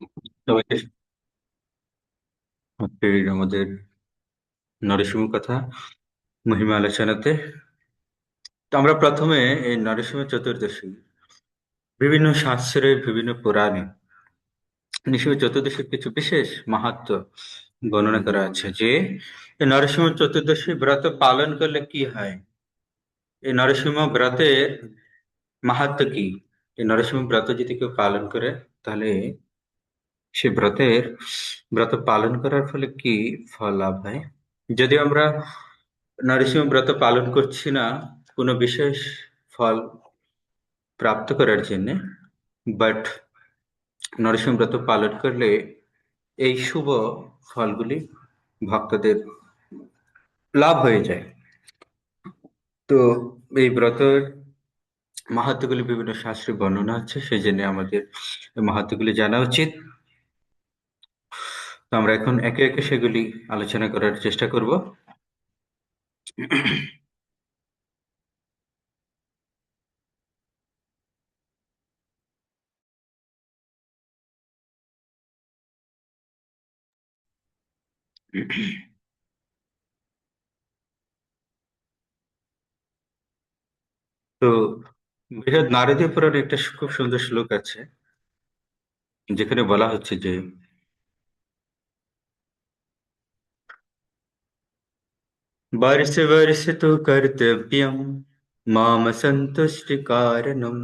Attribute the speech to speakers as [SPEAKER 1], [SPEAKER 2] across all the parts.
[SPEAKER 1] সবাইকে আজকের আমাদের নরসিংহ কথা মহিমা আলোচনাতে। তো আমরা প্রথমে এই নরসিংহ চতুর্দশী বিভিন্ন শাস্ত্রে বিভিন্ন পুরাণে নরসিংহ চতুর্দশীর কিছু বিশেষ মাহাত্ম্য বর্ণনা করা আছে যে এই নরসিংহ চতুর্দশী ব্রত পালন করলে কি হয়। এই নরসিংহ ব্রতের মাহাত্ম্য কি। এই নরসিংহ ব্রত যদি কেউ পালন করে তাহলে সে ব্রত পালন করার ফলে কি ফল লাভ হয়। যদিও আমরা নরসিংহ ব্রত পালন করছি না কোনো বিশেষ ফল প্রাপ্ত করার জন্য, বাট নরসিংহ ব্রত পালন করলে এই শুভ ফলগুলি ভক্তদের লাভ হয়ে যায়। তো এই ব্রতের মাহাত্ম্যগুলি বিভিন্ন শাস্ত্রে বর্ণনা আছে, সেই জন্য আমাদের এই মাহাত্ম্যগুলি জানা উচিত। তো আমরা এখন একে একে সেগুলি আলোচনা করার চেষ্টা করব। তো বৃহৎ নারদীয় পুরাণে একটা খুব সুন্দর শ্লোক আছে যেখানে বলা হচ্ছে যে वर्ष वर्ष तु कर्तव्यं माम सन्तुष्टि कारणं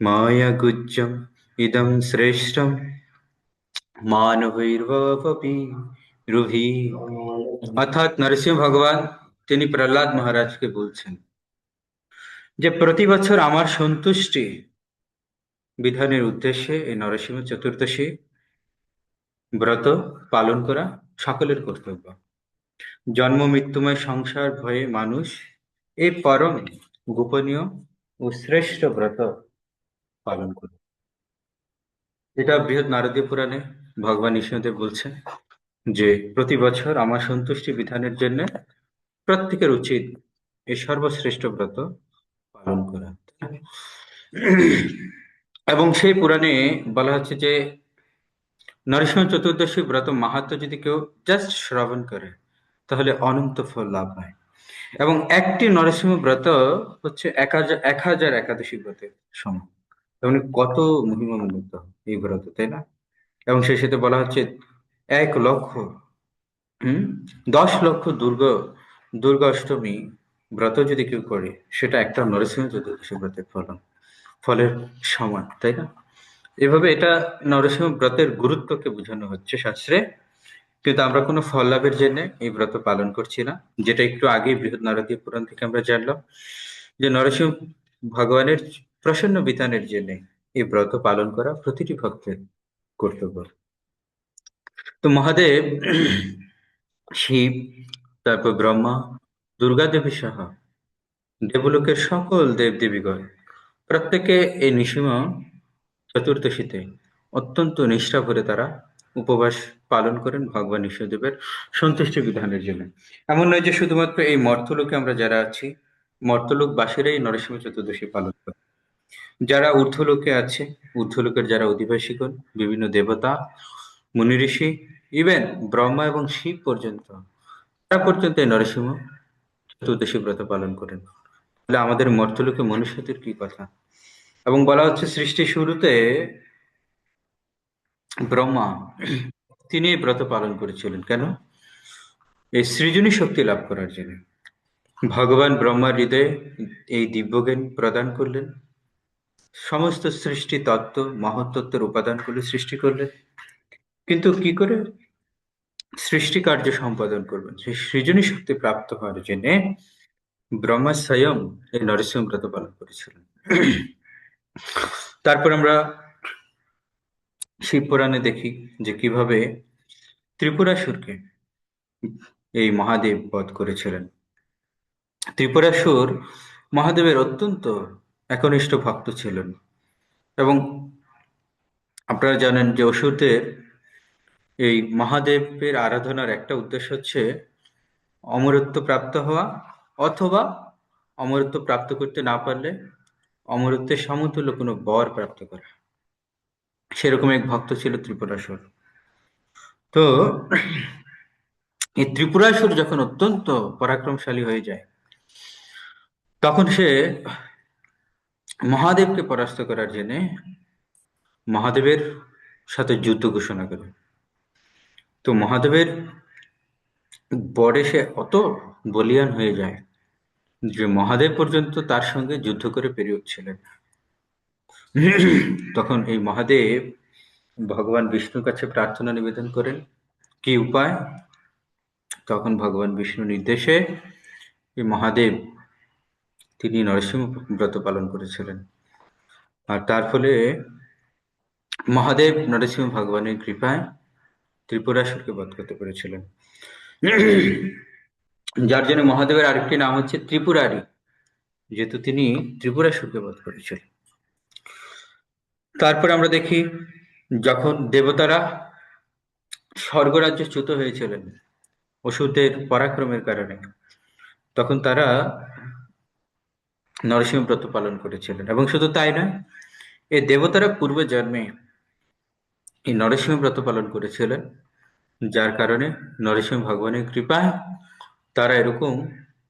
[SPEAKER 1] माया गुज्जम् इदं श्रेष्ठं मानवैर्वपि রুভি। অর্থাৎ নরসিংহ ভগবান তিনি প্রহ্লাদ মহারাজকে বলছেন যে প্রতি বছর আমার সন্তুষ্টি বিধানের উদ্দেশ্যে এই নরসিংহ চতুর্দশী ব্রত পালন করা সকলের কর্তব্য। জন্ম মৃত্যুময় সংসার ভয়ে মানুষ এই পরম গোপনীয় ও শ্রেষ্ঠ ব্রত পালন করে। এটা বৃহৎ নারদীয় পুরাণে ভগবান নৃসিংহদেব বলছেন যে প্রতি বছর আমার সন্তুষ্টি বিধানের জন্য প্রত্যেকের উচিত এই সর্বশ্রেষ্ঠ ব্রত পালন করা। এবং সেই পুরাণে বলা হচ্ছে যে নরসিংহ চতুর্দশী ব্রত মাহাত্ম্য যদি কেউ জাস্ট শ্রবণ করে তাহলে অনন্ত ফল লাভ হয়। এবং একটি নরসিংহ ব্রত হচ্ছে 1000 একাদশী ব্রতের সমান। তার মানে কত মহিমান্বিত এই ব্রত, তাই না? এবং সেই সাথে বলা হচ্ছে 1 লক্ষ, 10 লক্ষ দুর্গা অষ্টমী ব্রত যদি কেউ করে সেটা একটা নরসিংহ চতুর্দশী ব্রতের ফলের সমান, তাই না? এভাবে এটা নরসিংহ ব্রতের গুরুত্বকে বোঝানো হচ্ছে শাস্ত্রে। কিন্তু আমরা কোনো ফল লাভের জন্য এই ব্রত পালন করছি না, যেটা একটু আগেই বৃহৎ নারদীয় পুরাণ থেকে আমরা জানলাম যে নরসিংহ ভগবানের প্রসন্ন বিধানের জন্য এই ব্রত পালন করা প্রতিটি ভক্তের কর্তব্য। তো মহাদেব, শিব, তারপর ব্রহ্মা, দুর্গা দেবী সহ দেবলোকের সকল দেবদেবীগণ প্রত্যেকে এই নৃসিংহ চতুর্দশীতে অত্যন্ত নিষ্ঠা ভরে তারা উপবাস পালন করেন ভগবান নৃসিংহদেবের সন্তুষ্টি বিধানের জন্য। এমন নয় যে শুধুমাত্র এই মর্তলোকে আমরা যারা আছি মর্তলোকবাসীরাই নরসিংহ চতুর্দশী পালন করে। যারা ঊর্ধ্বলোকে আছে, ঊর্ধ্বলোকের যারা অধিবাসীগণ, বিভিন্ন দেবতা, মুনি ঋষি, ইভেন ব্রহ্মা এবং শিব পর্যন্ত, তারা পর্যন্ত এই নরসিংহ চতুর্দশী ব্রত পালন করেন। তাহলে আমাদের মর্তলোকে মনুষ্যদের কি কথা। এবং বলা হচ্ছে সৃষ্টির শুরুতে ব্রহ্মা তিনি এই ব্রত পালন করেছিলেন কেন? এই সৃজনী শক্তি লাভ করার জন্য। ভগবান ব্রহ্মার হৃদয়ে এই দিব্যজ্ঞান প্রদান করলেন, সমস্ত সৃষ্টি তত্ত্ব মহত্তত্ত্বের উপাদানগুলো সৃষ্টি করলেন। কিন্তু কি করে সৃষ্টি কার্য সম্পাদন করবেন, সেই সৃজনী শক্তি প্রাপ্ত হওয়ার জন্য ব্রহ্মা স্বয়ং এই নরসিংহ ব্রত পালন করেছিলেন। তারপর আমরা শিব পুরাণে দেখি যে কিভাবে ত্রিপুরাসুরকে এই মহাদেব বধ করেছিলেন। ত্রিপুরাসুর মহাদেবের অত্যন্ত একনিষ্ঠ ভক্ত ছিলেন। এবং আপনারা জানেন যে অসুরদের এই মহাদেবের আরাধনার একটা উদ্দেশ্য হচ্ছে অমরত্ব প্রাপ্ত হওয়া, অথবা অমরত্ব প্রাপ্ত করতে না পারলে অমরত্বের সমতুল্য কোনো বর প্রাপ্ত করা। সেরকম এক ভক্ত ছিল ত্রিপুরাসুর। তো এই ত্রিপুরাসুর যখন অত্যন্ত পরাক্রমশালী হয়ে যায়, তখন সে মহাদেবকে পরাস্ত করার জন্য মহাদেবের সাথে যুদ্ধ ঘোষণা করে। তো মহাদেবের বরে সে অত বলীয়ান হয়ে যায় যে মহাদেব পর্যন্ত তার সঙ্গে যুদ্ধ করে পেরিয়ে উঠছিলেন। তখন এই মহাদেব ভগবান বিষ্ণুর কাছে প্রার্থনা নিবেদন করেন, কি উপায়? তখন ভগবান বিষ্ণু নির্দেশে এই মহাদেব তিনি নরসিংহ ব্রত পালন করেছিলেন। আর তার ফলে মহাদেব নরসিংহ ভগবানের কৃপায় ত্রিপুরাসুরকে বধ করতে পেরেছিলেন। যার জন্য মহাদেবের আরেকটি নাম হচ্ছে ত্রিপুরারি, যেহেতু তিনি ত্রিপুরাসুরকে বধ করেছিলেন। তারপরে আমরা দেখি যখন দেবতারা স্বর্গরাজ্যে চ্যুত হয়েছিলেন অসুরদের পরাক্রমের কারণে, তখন তারা নরসিংহ ব্রত পালন করেছিলেন। এবং শুধু তাই নয়, এই দেবতারা পূর্ব জন্মে এই নরসিংহ ব্রত পালন করেছিলেন, যার কারণে নরসিংহ ভগবানের কৃপায় তারা এরকম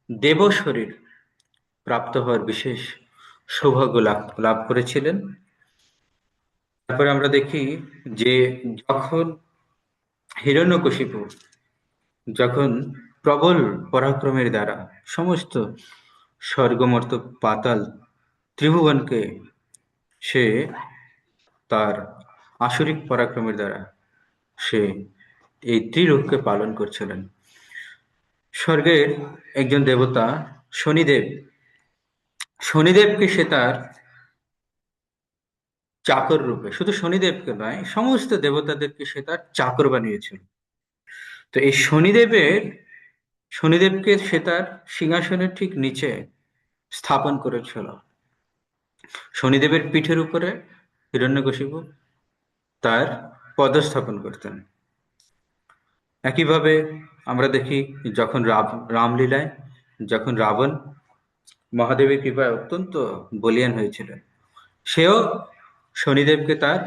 [SPEAKER 1] দেব শরীর প্রাপ্ত হওয়ার বিশেষ সৌভাগ্য লাভ লাভ করেছিলেন। তারপরে আমরা দেখি যে যখন হিরণ্যকশিপু যখন প্রবল পরাক্রমের দ্বারা সমস্ত স্বর্গমর্ত পাতাল ত্রিভুবনকে সে তার আসরিক পরাক্রমের দ্বারা সে এই ত্রিলোককে পালন করছিলেন, স্বর্গের একজন দেবতা শনিদেব, শনিদেবকে সে তার চাকর রূপে, শুধু শনিদেবকে নয় সমস্ত দেবতাদেরকে সে তার চাকর বানিয়েছিল। তো এই শনিদেবকে সে তার সিংহাসনের ঠিক নিচে স্থাপন করেছিল। শনিদেবের পিঠের উপরে হিরণ্যকশিপু তার পদস্থাপন করতেন। একইভাবে আমরা দেখি যখন রামলীলায় যখন রাবণ মহাদেবের কৃপায় অত্যন্ত বলীয়ান হয়েছিলেন, সেও শনিদেবকে তার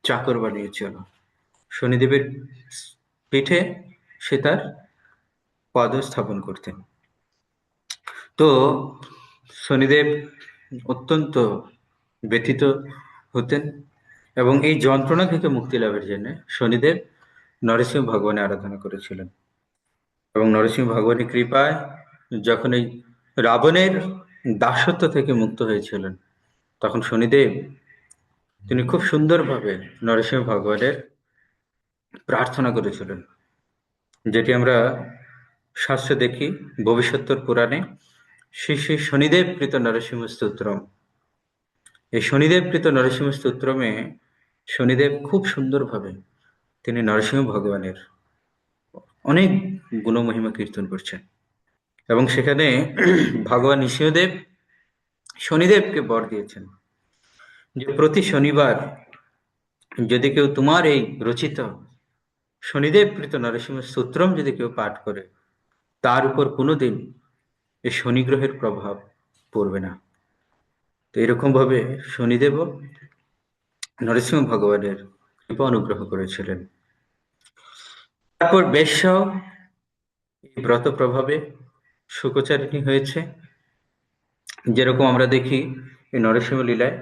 [SPEAKER 1] চাকর বানিয়েছিল। শনিদেবের পিঠে সে তার পদ স্থাপন করতেন। তো শনিদেব অত্যন্ত ব্যথিত হতেন এবং এই যন্ত্রণা থেকে মুক্তি লাভের জন্য শনিদেব নরসিংহ ভগবানের আরাধনা করেছিলেন। এবং নরসিংহ ভগবানের কৃপায় যখন এই রাবণের দাসত্ব থেকে মুক্ত হয়েছিলেন, তখন শনিদেব তিনি খুব সুন্দরভাবে নরসিংহ ভগবানের প্রার্থনা করেছিলেন, যেটি আমরা শাস্ত্রে দেখি ভবিষ্যত্তর পুরাণে শ্রী শ্রী শনিদেব কৃত নরসিংহ স্তোত্রম। এই শনিদেব কৃত নরসিংহ স্তোত্রমে শনিদেব খুব সুন্দরভাবে তিনি নরসিংহ ভগবানের অনেক গুণমহিমা কীর্তন করছেন। এবং সেখানে ভগবান নৃসিংহদেব শনিদেবকে বর দিয়েছেন যে প্রতি শনিবার যদি কেউ তোমার এই রচিত শনিদেব কৃত নরসিংহ স্তোত্রম যদি কেউ পাঠ করে, তার উপর কোনোদিন এই শনি গ্রহের প্রভাব পড়বে না। তো এরকম ভাবে শনিদেব নরসিংহ ভগবানের কৃপা অনুগ্রহ করেছিলেন। তারপর বেশ্যাও এই ব্রত প্রভাবে শুকচারিণী হয়েছে। যেরকম আমরা দেখি এই নরসিংহ লীলায়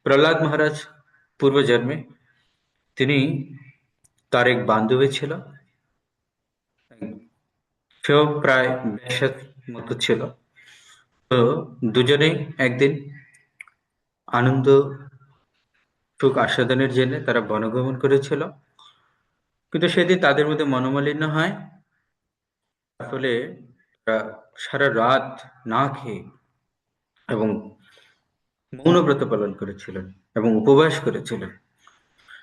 [SPEAKER 1] প্রহ্লাদ মহারাজ পূর্বজন্মে তিনি তার এক বান্ধবী ছিল, সেও প্রায় বেশ্যার মতো ছিল। তো দুজনেই একদিন আনন্দ সুখ আস্বাদনের জন্য তারা বনভ্রমণ করেছিল, কিন্তু সেদিন তাদের মধ্যে মনোমালিন্য হয়। ফলে তারা সারা রাত না খেয়ে এবং মৌনব্রত পালন করেছিলেন এবং উপবাস করেছিলেন।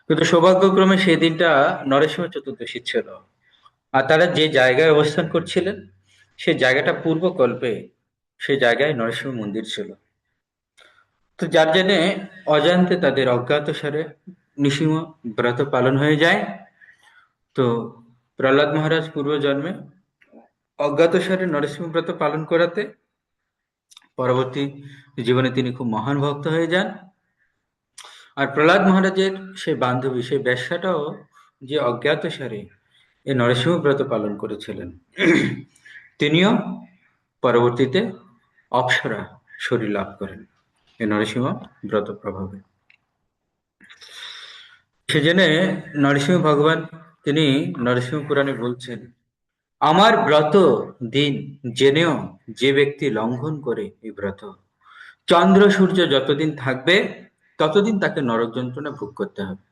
[SPEAKER 1] কিন্তু সৌভাগ্যক্রমে সেই দিনটা নরসিংহ চতুর্দশী ছিল, আর তারা যে জায়গায় অবস্থান করছিলেন সেই জায়গাটা পূর্বকল্পে সেই জায়গায় নরসিংহ মন্দির ছিল। তো যার জন্য অজান্তে তাদের অজ্ঞাতসারে নৃসিংহ ব্রত পালন হয়ে যায়। তো প্রহ্লাদ মহারাজ পূর্বজন্মে অজ্ঞাতসারে নরসিংহ ব্রত পালন করাতে পরবর্তী জীবনে তিনি খুব মহান ভক্ত হয়ে যান। আর প্রহ্লাদ মহারাজের সেই বান্ধবী, সেই বেশ্যাটাও যে অজ্ঞাতসারে এই নরসিংহ ব্রত পালন করেছিলেন, তিনিও পরবর্তীতে অপ্সরা শরীর লাভ করেন এই নরসিংহ ব্রত প্রভাবে। সেজন্য নরসিংহ ভগবান তিনি নরসিংহ পুরাণে বলছেন, আমার ব্রত দিন জেনেও যে ব্যক্তি লঙ্ঘন করে এই ব্রত, চন্দ্র সূর্য যতদিন থাকবে ততদিন তাকে নরক যন্ত্রণা ভোগ করতে হবে।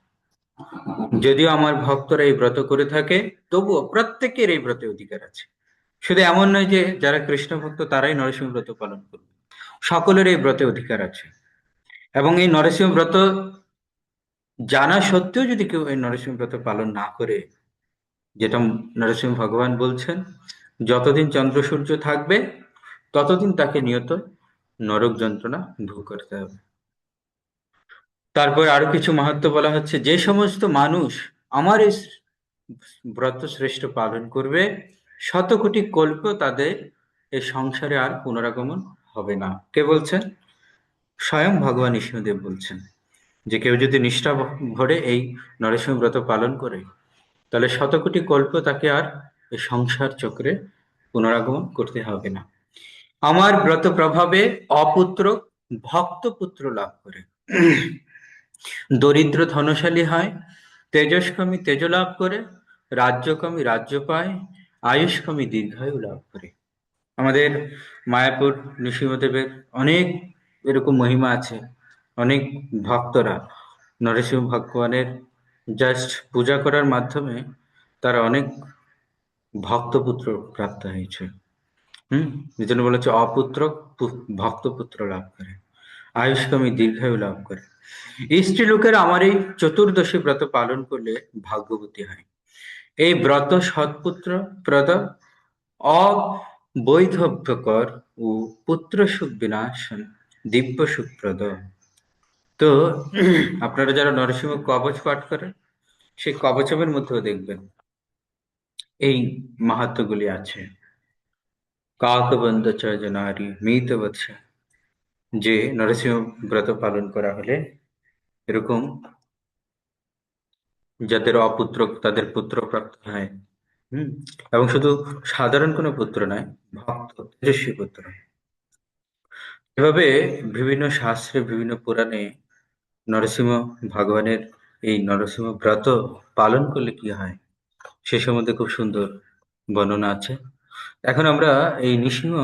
[SPEAKER 1] যদিও আমার ভক্তরা এই ব্রত করে থাকে, তবুও প্রত্যেকের এই ব্রতে অধিকার আছে। শুধু এমন নয় যে যারা কৃষ্ণ ভক্ত তারাই নরসিংহ ব্রত পালন করবে, সকলের এই ব্রতে অধিকার আছে। এবং এই নরসিংহ ব্রত জানা সত্ত্বেও যদি কেউ এই নরসিংহ ব্রত পালন না করে, যেটা নরসিংহ ভগবান বলছেন, যতদিন চন্দ্র সূর্য থাকবে ততদিন তাকে নিয়ত নরক যন্ত্রণা ভোগ করতে হবে। তারপর আরো কিছু মাহাত্ম্য বলা হচ্ছে, যে সমস্ত মানুষ আমার এই ব্রত শ্রেষ্ঠ পালন করবে, শত কোটি কল্প তাদের এই সংসারে আর পুনরাগমন হবে না। কে বলছেন? স্বয়ং ভগবান বিষ্ণুদেব বলছেন যে কেউ যদি নিষ্ঠা ভরে এই নরসিংহ ব্রত পালন করে, তাহলে শত কোটি কল্প তাকে আর এই সংসার চক্রে পুনরাগমন করতে হবে না। আমার ব্রত প্রভাবে অপুত্র ভক্ত পুত্র লাভ করে, দরিদ্র ধনশালী হয়, তেজস্কামী তেজ লাভ করে, রাজ্যকামী রাজ্য পায়, আয়ুষ্কামী দীর্ঘায়ু লাভ করে। আমাদের মায়াপুর নৃসিংহদেবের অনেক এরকম মহিমা আছে। অনেক ভক্তরা নরসিংহ ভগবানের জাস্ট পূজা করার মাধ্যমে তারা অনেক ভক্তপুত্র প্রাপ্ত হয়েছে। এই জন্য বলেছে অপুত্র ভক্তপুত্র লাভ করে, আয়ুষ্কামী দীর্ঘায়ু লাভ করে। স্ত্রী লোকের আমার এই চতুর্দশী ব্রত পালন করলে ভাগ্যবতী হয়। এই ব্রত সৎপুত্র প্রদ, অবৈধব্যকর ও পুত্র সুখ বিনাশন, দিব্য সুখপ্রদ। তো আপনারা যারা নরসিংহ কবচ পাঠ করেন, সেই কবচের মধ্যেও দেখবেন এই মাহাত্ম্যগুলি আছে। কাকবন্ধ চ জনারি মৃত বৎস, যে নরসিংহ ব্রত পালন করা হলে এরকম যাদের অপুত্র তাদের পুত্র প্রাপ্ত হয়। হম এবং শুধু সাধারণ কোনো পুত্র নয়, ভক্ত তেজস্বী পুত্র। এভাবে বিভিন্ন শাস্ত্রে বিভিন্ন পুরাণে নরসিংহ ভগবানের এই নরসিংহ ব্রত পালন করলে কি হয় সে সম্বন্ধে খুব সুন্দর বর্ণনা আছে। এখন আমরা এই নৃসিংহ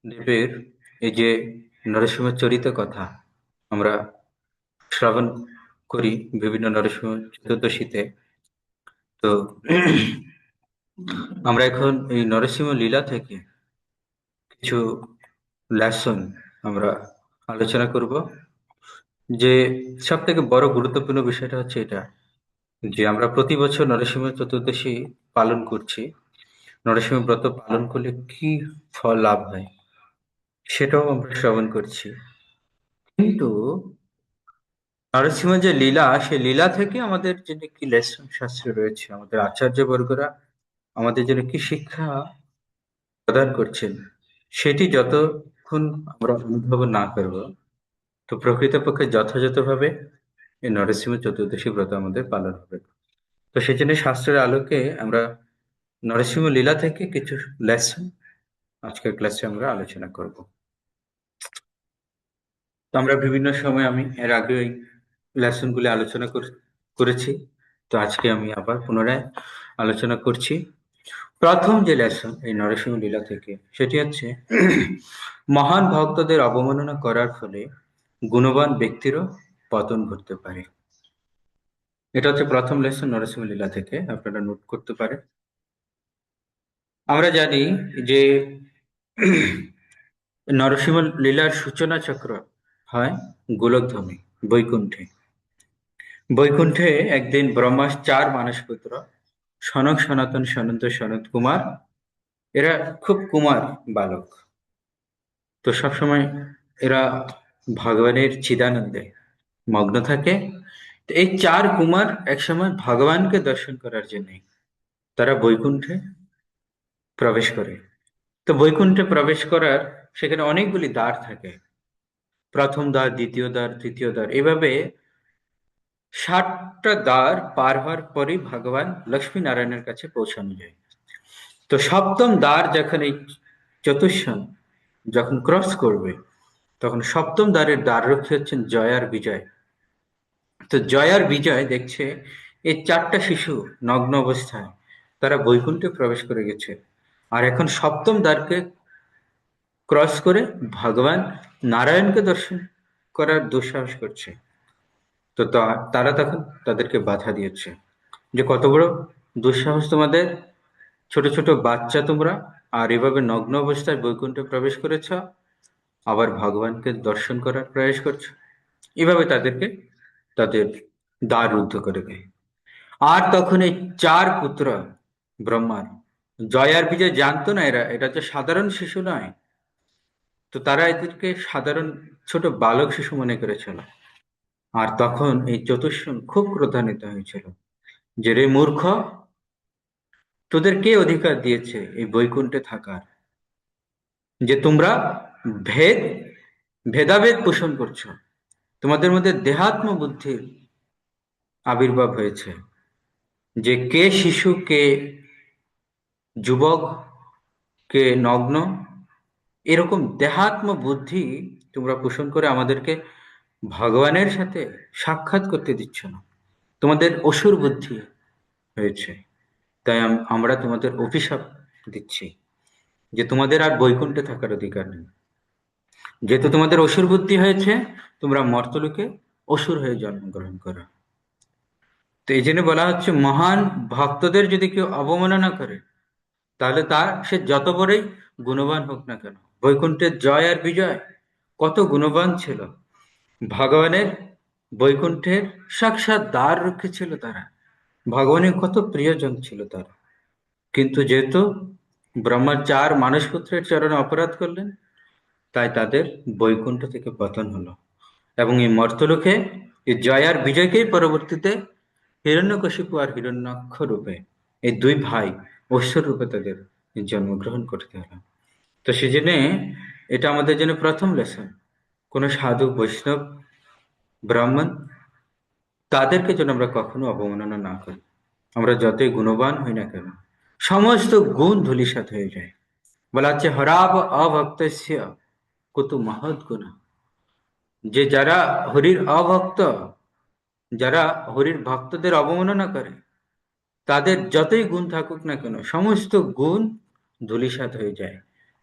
[SPEAKER 1] দেবের এই যে নরসিংহ চরিত কথা আমরা শ্রবণ করি বিভিন্ন নরসিংহ চতুর্দশীতে। তো আমরা এখন এই নরসিংহ লীলা থেকে কিছু লেসন আমরা আলোচনা করব। যে সব থেকে বড় গুরুত্বপূর্ণ বিষয়টা হচ্ছে এটা, যে আমরা প্রতি বছর নরসিংহ চতুর্দশী পালন করছি। নরসিংহ ব্রত পালন করলে কি ফল লাভ হয় সেটাও আমরা শ্রবণ করছি। কিন্তু নরসিংহ যে লীলা, সেই লীলা থেকে আমাদের জন্য কি লেসন শাস্ত্রে রয়েছে, আমাদের আচার্য বর্গরা আমাদের জন্য কি শিক্ষা প্রদান করছেন, সেটি যতক্ষণ আমরা অনুভব না করব, তো প্রকৃতপক্ষে যথাযথভাবে এই নরসিংহ চতুর্দশী ব্রত আমাদের পালন হবে। তো সেই জন্য শাস্ত্রের আলোকে আমরা নরসিংহ লীলা থেকে কিছু লেসন আজকের ক্লাসে আমরা আলোচনা করব। তো আমরা বিভিন্ন সময় আমি এর আগে এই লেসন গুলি আলোচনা করেছি। তো আজকে আমি আবার পুনরায় আলোচনা করছি। প্রথম যে লেসন এই নরসিংহ লীলা থেকে, সেটি হচ্ছে মহান ভক্তদের অবমাননা করার ফলে গুণবান ব্যক্তিরও পতন ঘটতে পারে। এটা হচ্ছে প্রথম লেসন নরসিংহ লীলা থেকে, আপনারা নোট করতে পারেন। আমরা জানি যে নরসিংহ লীলার সূচনা চক্র হয় গোলকধামে, বৈকুণ্ঠে। বৈকুণ্ঠে একদিন ব্রহ্মার 4 মানস পুত্র সনক, সনাতন, সনন্দ, সনত কুমার, এরা খুব কুমার বালক। তো সবসময় এরা ভগবানের চিদানন্দে মগ্ন থাকে। তো এই 4 কুমার একসময় ভগবানকে দর্শন করার জন্য তারা বৈকুণ্ঠে প্রবেশ করে। তো বৈকুণ্ঠে প্রবেশ করার সেখানে অনেকগুলি দ্বার থাকে। প্রথম দ্বার, দ্বিতীয় দ্বার, তৃতীয় দ্বার, এভাবে 7টা দ্বার পার হওয়ার পরই ভগবান লক্ষ্মী নারায়ণের কাছে পৌঁছানো যায়। তো সপ্তম দ্বার যখন এই চতুষ্ষণ যখন ক্রস করবে, তখন সপ্তম দ্বারের দ্বাররক্ষী হচ্ছেন জয় আর বিজয়। তো জয় আর বিজয় দেখছে এই 4টা শিশু নগ্ন অবস্থায় তারা বৈকুণ্ঠে প্রবেশ করে গেছে, আর এখন সপ্তম দ্বারকে ক্রস করে ভগবান নারায়ণকে দর্শন করার দুঃসাহস করছে। তো তারা তখন তাদেরকে বাধা দিয়েছে যে কত বড় দুঃসাহস তোমাদের, ছোট ছোট বাচ্চা তোমরা, আর এভাবে নগ্ন অবস্থায় বৈকুণ্ঠে প্রবেশ করেছ, আবার ভগবানকে দর্শন করার প্রয়াস করছো। এভাবে তাদেরকে তাদের দ্বার রুদ্ধ করে দেয়। আর তখন এই 4 পুত্র ব্রহ্মার, জয় আর বিজয় জানতো না এটা যে সাধারণ শিশু নয়। তো তারা এদেরকে সাধারণ ছোট বালক শিশু মনে করেছিল। আর তখন এই চতুষ্ষণ খুব ক্রোধান্বিত হয়েছিল যে, রে মূর্খ, তোদের কে অধিকার দিয়েছে এই বৈকুণ্ঠে থাকার, যে তোমরা ভেদ ভেদাভেদ পোষণ করছো, তোমাদের মধ্যে দেহাত্ম বুদ্ধির আবির্ভাব হয়েছে, যে কে শিশু, কে যুবক, কে নগ্ন, এরকম দেহাত্ম বুদ্ধি তোমরা পোষণ করে আমাদেরকে ভগবানের সাথে সাক্ষাৎ করতে দিচ্ছ না। তোমাদের অসুর বুদ্ধি হয়েছে, তাই আমরা তোমাদের অভিশাপ দিচ্ছি যে তোমাদের আর বৈকুণ্ঠে থাকার অধিকার নেই। যেহেতু তোমাদের অসুর বুদ্ধি হয়েছে, তোমরা মর্তলোকে অসুর হয়ে জন্মগ্রহণ করো। তো এই জন্য বলা হচ্ছে, মহান ভক্তদের যদি কেউ অবমাননা করে, তাহলে সে যত বড়ই গুণবান হোক না কেন, বৈকুণ্ঠের জয় আর বিজয় কত গুণবান ছিল, ভগবানের বৈকুণ্ঠের সাক্ষাৎ দ্বার রক্ষী ছিল তারা, ভগবানের কত প্রিয়জন ছিল তারা, কিন্তু যেহেতু ব্রহ্মার 4 মানসপুত্রের চরণে অপরাধ করলেন, তাই তাদের বৈকুণ্ঠ থেকে পতন হলো। এবং এই মর্তলোকে এই জয় আর বিজয়কেই পরবর্তীতে হিরণ্যকশিপু আর হিরণ্যাক্ষ রূপে, এই 2 ভাই অসুর রূপে তাদের জন্মগ্রহণ করতে হলো। তো সেজন্য এটা আমাদের জন্য প্রথম লেসন, কোনো সাধু বৈষ্ণব ব্রাহ্মণ তাদেরকে যেন আমরা কখনো অবমাননা না করি। আমরা যতই গুণবান হই না কেন, সমস্ত গুণ ধূলিসাৎ হয়ে যায়। বলা হচ্ছে, হরাব অভক্তস্য কুতু মহৎ গুণ, যে যারা হরির অভক্ত, যারা হরির ভক্তদের অবমাননা করে, তাদের যতই গুণ থাকুক না কেন, সমস্ত গুণ ধূলিসাৎ হয়ে যায়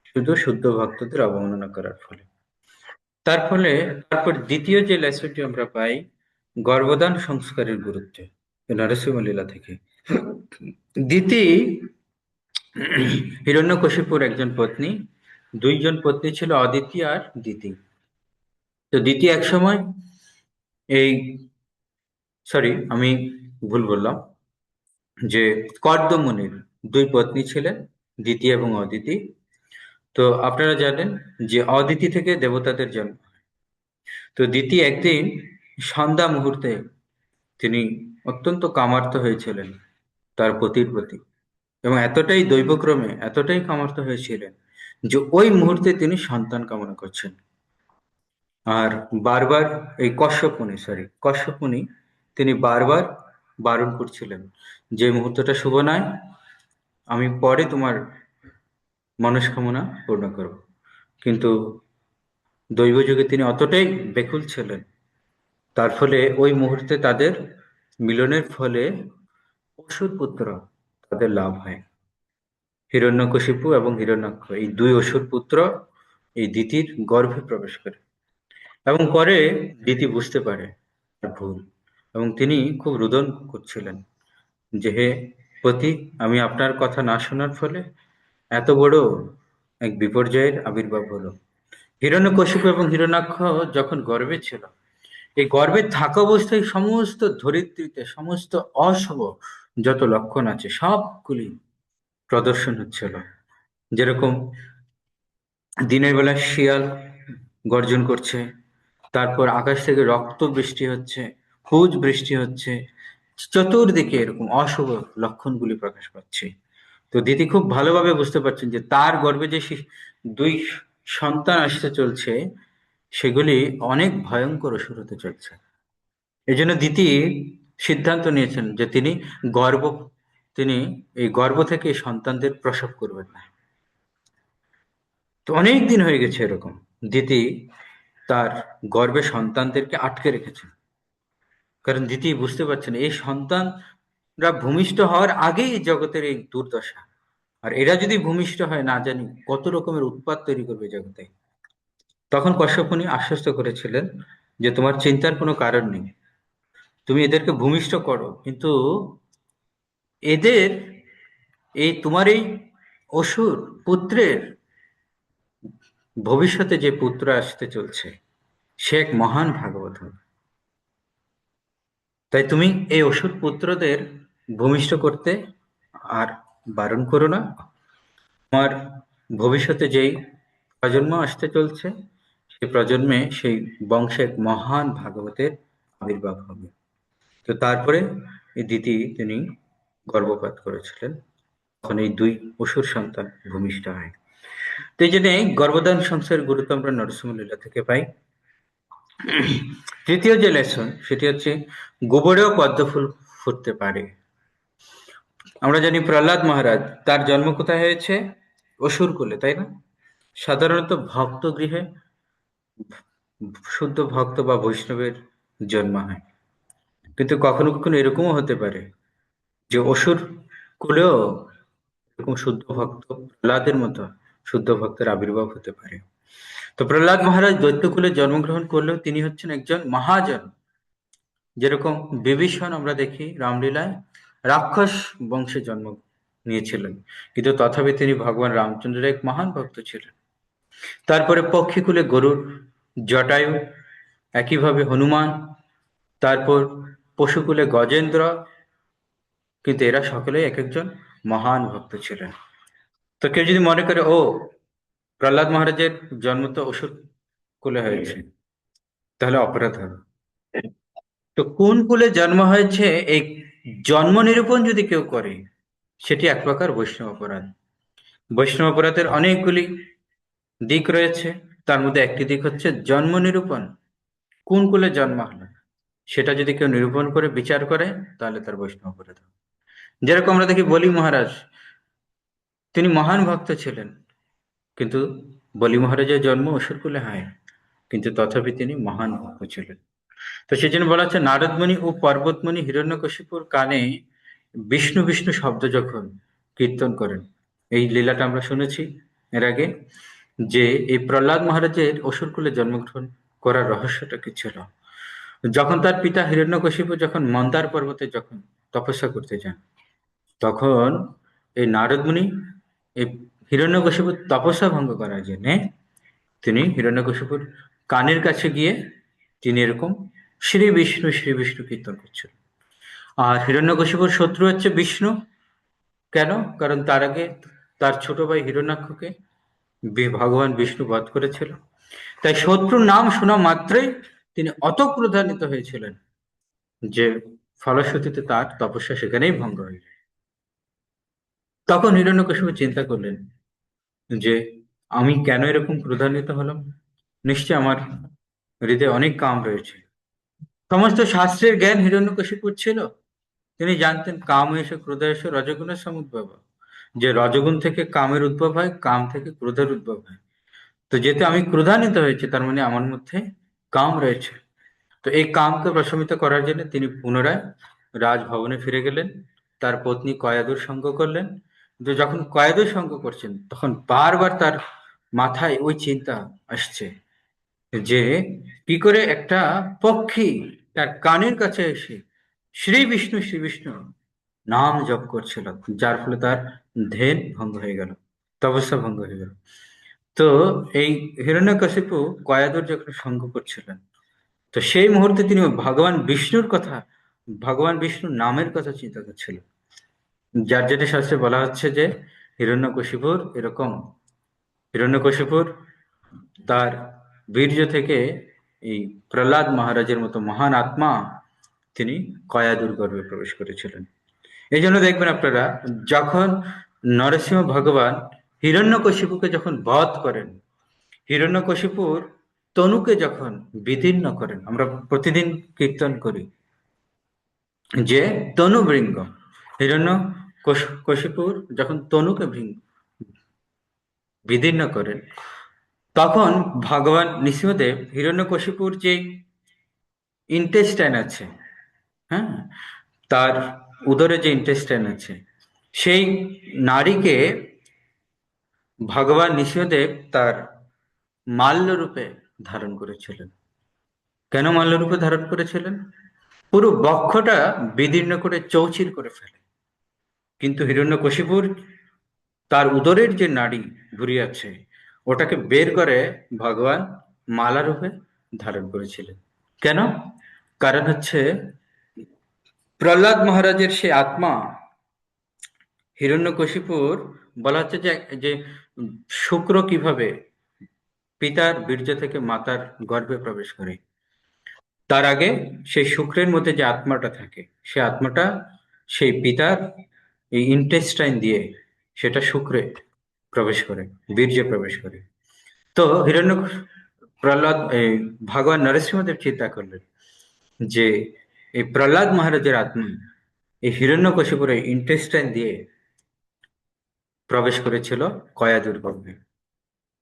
[SPEAKER 1] শুধু শুদ্ধ ভক্তদের অবমাননা করার ফলে। তার ফলে তারপর দ্বিতীয় যে লেসনটি আমরা পাই, গর্ভদান সংস্কারের গুরুত্ব, নরসিংহ লীলা থেকে। দিতি হিরণ্যকশিপুর একজন পত্নী, 2 জন পত্নী ছিল, অদিতি আর দিতি। তো দিতি এক সময় এই, সরি আমি ভুল বললাম, যে কর্দমুনির 2 পত্নী ছিলেন, দিতি এবং অদিতি। তো আপনারা জানেন যে অদিতি থেকে দেবতাদের জন্ম। তো দিতি একদিন সন্ধ্যা মুহূর্তে তিনি অত্যন্ত কামার্ত হয়েছিলেন তার পতির প্রতি, এবং এতটাই দৈবক্রমে এতটাই কামার্ত হয়েছিলেন যে ওই মুহূর্তে তিনি সন্তান কামনা করছেন। আর বারবার এই কশ্যপুনি তিনি বারবার বারণ করছিলেন যে মুহূর্তটা শুভ নয়, আমি পরে তোমার মনস্কামনা পূর্ণ করব। কিন্তু দৈবযোগে তিনি অতটাই ব্যাকুল ছিলেন, তার ফলে ওই মুহূর্তে তাদের মিলনের ফলে অসুর পুত্র তাদের লাভ হয়। হিরণ্যকশিপু এবং হিরণ্যাক্ষ, এই 2 অসুর পুত্র এই দিতির গর্ভে প্রবেশ করে, এবং পরে দিতি বুঝতে পারে তার ভুল, এবং তিনি খুব রুদন করছিলেন যে, হে পতি, আমি আপনার কথা না শোনার ফলে এত বড় এক বিপর্যয়ের আবির্ভাব হলো। হিরণ্যকশিপু এবং হিরণ্যাক্ষ যখন গর্ভে ছিল, এই গর্ভে থাকা অবস্থায় সমস্ত ধরিত্রীতে সমস্ত অশুভ যত লক্ষণ আছে সবগুলি প্রদর্শন হচ্ছিল। যেরকম দিনের বেলা শিয়াল গর্জন করছে, তারপর আকাশ থেকে রক্ত বৃষ্টি হচ্ছে, পুজ বৃষ্টি হচ্ছে, চতুর্দিকে এরকম অশুভ লক্ষণগুলি প্রকাশ পাচ্ছে। তো দিদি খুব ভালোভাবে বুঝতে পারছেন যে তার গর্ভে যে 2 সন্তান আসতে চলছে, সেগুলি অনেক ভয়ঙ্কর অসুর হতে চলছে। এই জন্য দিতি সিদ্ধান্ত নিয়েছেন যে গর্ভ তিনি এই গর্ভ থেকে এই সন্তানদের প্রসব করবেন না। তো অনেক দিন হয়ে গেছে এরকম, দিতি তার গর্ভে সন্তানদেরকে আটকে রেখেছেন। কারণ দিতি বুঝতে পারছেন এই সন্তানরা ভূমিষ্ঠ হওয়ার আগেই এই জগতের এই দুর্দশা। আর এরা যদি ভূমিষ্ঠ হয় না জানি কত রকমের উৎপাত তৈরি করবে জগতে। তখন কশ্যপ মুনি আশ্বস্ত করেছিলেন যে তোমার চিন্তার কোনো কারণ নেই, তুমি এদেরকে ভূমিষ্ঠ করো, কিন্তু এদের তোমার এই অসুর পুত্রের ভবিষ্যতে যে পুত্র আসতে চলছে সে এক মহান ভাগবত হবে। তাই তুমি এই অসুর পুত্রদের ভূমিষ্ঠ করতে আর বারণ করো না। তোমার ভবিষ্যতে যেই প্রজন্ম আসতে চলছে সেই প্রজন্মে সেই বংশে এক মহান ভাগবতের আবির্ভাব হবে। তো তারপরে এই দিতি তিনি গর্ভপাত করেছিলেন, তখন এই দুই অসুর সন্তান ভূমিষ্ঠ হয়। তো এই জন্য এই গর্ভধান সংসারের গুরুত্ব আমরা নরসিংহ লীলা থেকে পাই। তৃতীয় যে লেসন সেটি হচ্ছে গোবরেও পদ্ম ফুল ফুটতে পারে। আমরা জানি প্রহ্লাদ মহারাজ, তার জন্ম কোথায় হয়েছে? অসুর কুলে, তাই না? সাধারণত ভক্ত গৃহে শুদ্ধ ভক্ত বা বৈষ্ণবের জন্ম হয়, কিন্তু কখনো কখনো এরকমও হতে পারে যে অসুর কুলেও এরকম শুদ্ধ ভক্ত প্রহ্লাদের মতো শুদ্ধ ভক্তের আবির্ভাব হতে পারে। তো প্রহ্লাদ মহারাজ দৈত্যকুলে জন্মগ্রহণ করলেও তিনি হচ্ছেন একজন মহাজন। যেরকম বিভীষণ আমরা দেখি রামলীলায় রাক্ষস বংশে জন্ম নিয়েছিলেন, কিন্তু তথাপি তিনি ভগবান রামচন্দ্রের এক মহান ভক্ত ছিলেন। তারপরে পক্ষীকুলে গরুর, জটায়ু, একইভাবে হনুমান, তারপর পশুকুলে গজেন্দ্র, কিন্তু এরা সকলেই এক একজন মহান ভক্ত ছিলেন। তো কেউ যদি মনে করে ও প্রহ্লাদ মহারাজের জন্ম তো অসুর কুলে হয়েছে, তাহলে অপরাধ হবে। তো কোন কুলে জন্ম হয়েছে এই জন্ম নিরূপণ যদি কেউ করে সেটি এক প্রকার বৈষ্ণব অপরাধ। বৈষ্ণব অপরাধের অনেকগুলি দিক রয়েছে, তার মধ্যে একটি দিক হচ্ছে জন্ম নিরূপণ। কোন কুলে জন্ম হলো সেটা যদি কেউ নিরূপণ করে বিচার করে তাহলে তার বৈষ্ণব অপরাধ হবে। যেরকম আমরা দেখি বলি মহারাজ, তিনি মহান ভক্ত ছিলেন, কিন্তু বলি মহারাজের জন্ম অসুরকুলে হয়, কিন্তু তথাপি তিনি মহান ভক্ত ছিলেন। তো সেই জন্য বলা হচ্ছে নারদমণি ও পর্বতমণি হিরণ্যকশিপুর কানে বিষ্ণু বিষ্ণু শব্দ যখন কীর্তন করেন, এই লীলাটা আমরা শুনেছি এর আগে, যে এই প্রহ্লাদ মহারাজের অসুরকুলে জন্মগ্রহণ করার রহস্যটা কি ছিল। যখন তার পিতা হিরণ্যকশিপু যখন মন্দার পর্বতে যখন তপস্যা করতে যান, তখন এই নারদমুনি এই হিরণ্যকশিপুর তপস্যা ভঙ্গ করার জন্য তিনি হিরণ্যকশিপুর কানের কাছে গিয়ে তিনি এরকম শ্রী বিষ্ণু কীর্তন করছেন। আর হিরণ্যকশিপুর শত্রু হচ্ছে বিষ্ণু। কেন? কারণ তার আগে তার ছোট ভাই হিরণ্যাক্ষকে ভগবান বিষ্ণু বধ করেছিল। তাই শত্রুর নাম শোনা মাত্রই তিনি অত ক্রোধান্বিত হয়েছিলেন যে ফলশ্রুতিতে তার তপস্যা সেখানেই ভঙ্গ হয়ে যায়। তখন হিরণ্যকশিপু চিন্তা করলেন যে আমি কেন এরকম ক্রোধান্বিত হলাম, নিশ্চয় আমার হৃদয়ে অনেক কাম রয়েছে। সমস্ত শাস্ত্রের জ্ঞান হিরণ্যকশিপুর ছিল। তিনি জানতেন কাম এসে ক্রোধ এসে রজগুণের সমুদ্ভব, যে রজগুণ থেকে কামের উদ্ভব হয়, কাম থেকে ক্রোধের উদ্ভব হয়। তো যেহেতু আমি ক্রোধান্বিত হয়েছি তার মানে আমার মধ্যে কাম রয়েছে। তো এই কামকে প্রশমিত করার জন্য তিনি পুনরায় রাজভবনে ফিরে গেলেন, তার পত্নী কয়াদুর সঙ্গ করলেন। কিন্তু যখন কয়াদুর সঙ্গ করছেন তখন বারবার তার মাথায় ওই চিন্তা আসছে যে কি করে একটা পক্ষী তার কানের কাছে এসে শ্রী বিষ্ণু নাম জপ করছিল, যার ফলে তার ধ্যান ভঙ্গ হয়ে গেল, তপস্যা ভঙ্গ হয়ে গেল। তো এই হিরণ্যকশিপু কয়াদুর যখন সঙ্গ করছিলেন, তো সেই মুহূর্তে তিনি ভগবান বিষ্ণুর কথা, ভগবান বিষ্ণুর নামের কথা চিন্তা করছিলেন। যার যেটা শাস্ত্রে বলা হচ্ছে যে হিরণ্যকশিপুর এরকম, হিরণ্যকশিপুর তার বীর্য থেকে এই প্রহ্লাদ মহারাজের মতো মহান আত্মা তিনি কয়াদুর গর্ভে প্রবেশ করেছিলেন। এই জন্য দেখবেন আপনারা, যখন নরসিংহ ভগবান হিরণ্যকশিপুকে যখন বধ করেন, হিরণ্যকশিপুর তনুকে যখন বিদীর্ণ করেন, আমরা প্রতিদিন কীর্তন করি যে তনুবৃঙ্গ, হিরণ্য কশিপুর যখন তনুকে বিদীর্ণ করেন, তখন ভগবান নৃসিংহদেব হিরণ্যকশিপুর যে ইন্টেস্টাইন আছে, হ্যাঁ, তার উদরে যে ইন্টেস্টাইন আছে, সেই নারীকে ভগবান নৃসিংহদেব তার মাল্য রূপে ধারণ করেছিলেন। কেন মাল্য রূপে ধারণ করেছিলেন? পুরো বক্ষটা বিদীর্ণ করে চৌচির করে ফেলে, কিন্তু হিরণ্যকশিপুর তার উদরের যে নাড়ি ঘুরি আছে ওটাকে বের করে ভগবান মালা রূপে ধারণ করেছিলেন। কেন? কারণ হচ্ছে প্রহ্লাদ মহারাজের সে আত্মা হিরণ্যকশিপুর, বলা হচ্ছে যে যে শুক্র কিভাবে পিতার বীর্য থেকে মাতার গর্ভে প্রবেশ করে, তার আগে সেই শুক্রের মধ্যে যে আত্মাটা থাকে, সে আত্মাটা সেই পিতার এই ইন্টেস্টাইন দিয়ে সেটা শুক্রে প্রবেশ করে, বীর্যে প্রবেশ করে। তো প্রহ্লাদ এই ভগবান নরসিংহদেব চিন্তা করলেন যে এই প্রহ্লাদ মহারাজের আত্মা এই হিরণ্যকশিপুরে ইন্টেস্টাইন দিয়ে প্রবেশ করেছিল কয়াদুর গর্ভে।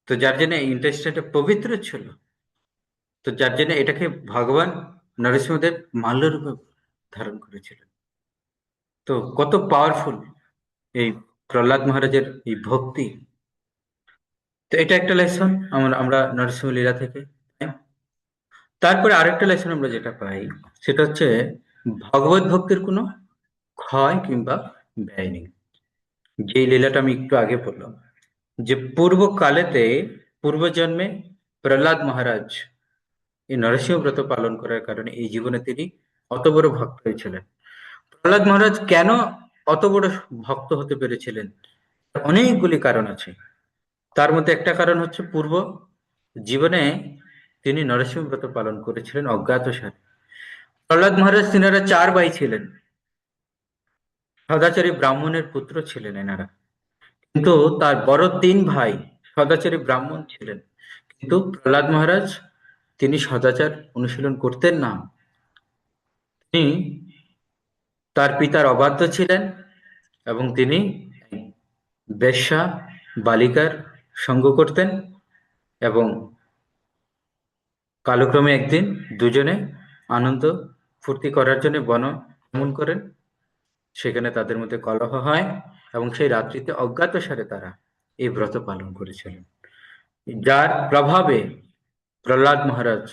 [SPEAKER 1] তো যার জন্য এই ইন্টেস্টাইনটা পবিত্র ছিল, তো যার জন্য এটাকে ভগবান নরসিংহদেব মাল্যরূপে ধারণ করেছিলেন। তো কত পাওয়ারফুল এই প্রহ্লাদ মহারাজের এই ভক্তি। তো এটা একটা লেসন আমরা আমরা নরসিংহ লীলা থেকে। তারপরে আরেকটা লেসন আমরা যেটা পাই সেটা হচ্ছে ভগবত ভক্তির কোনো ক্ষয় কিংবা ব্যয় নেই। যে লীলাটা আমি একটু আগে বললাম যে পূর্বকালেতে, পূর্বজন্মে প্রহ্লাদ মহারাজ এই নরসিংহ ব্রত পালন করার কারণে এই জীবনে তিনি অত বড় ভক্ত হয়েছিলেন। প্রহ্লাদ মহারাজ কেন অত বড় ভক্ত হতে পেরেছিলেন? অনেকগুলি কারণ আছে। তার মধ্যে একটা কারণ হচ্ছে পূর্ব জীবনে তিনি নরসিংহ ব্রত পালন করেছিলেন অজ্ঞাতসারে। প্রহ্লাদ মহারাজ তিনারা 4 ভাই ছিলেন, সদাচারী ব্রাহ্মণের পুত্র ছিলেন এনারা। কিন্তু তার বড় 3 ভাই সদাচারী ব্রাহ্মণ ছিলেন, কিন্তু প্রহ্লাদ মহারাজ তিনি সদাচার অনুশীলন করতেন না। তিনি তার পিতার অবাধ্য ছিলেন এবং তিনি বেশ্যা বালিকার সঙ্গ করতেন, এবং কালক্রমে একদিন দুজনে আনন্দ ফুর্তি করার জন্য বন ভ্রমণ করেন। সেখানে তাদের মধ্যে কলহ হয় এবং সেই রাত্রিতে অজ্ঞাতসারে তারা এই ব্রত পালন করেছিলেন, যার প্রভাবে প্রহ্লাদ মহারাজ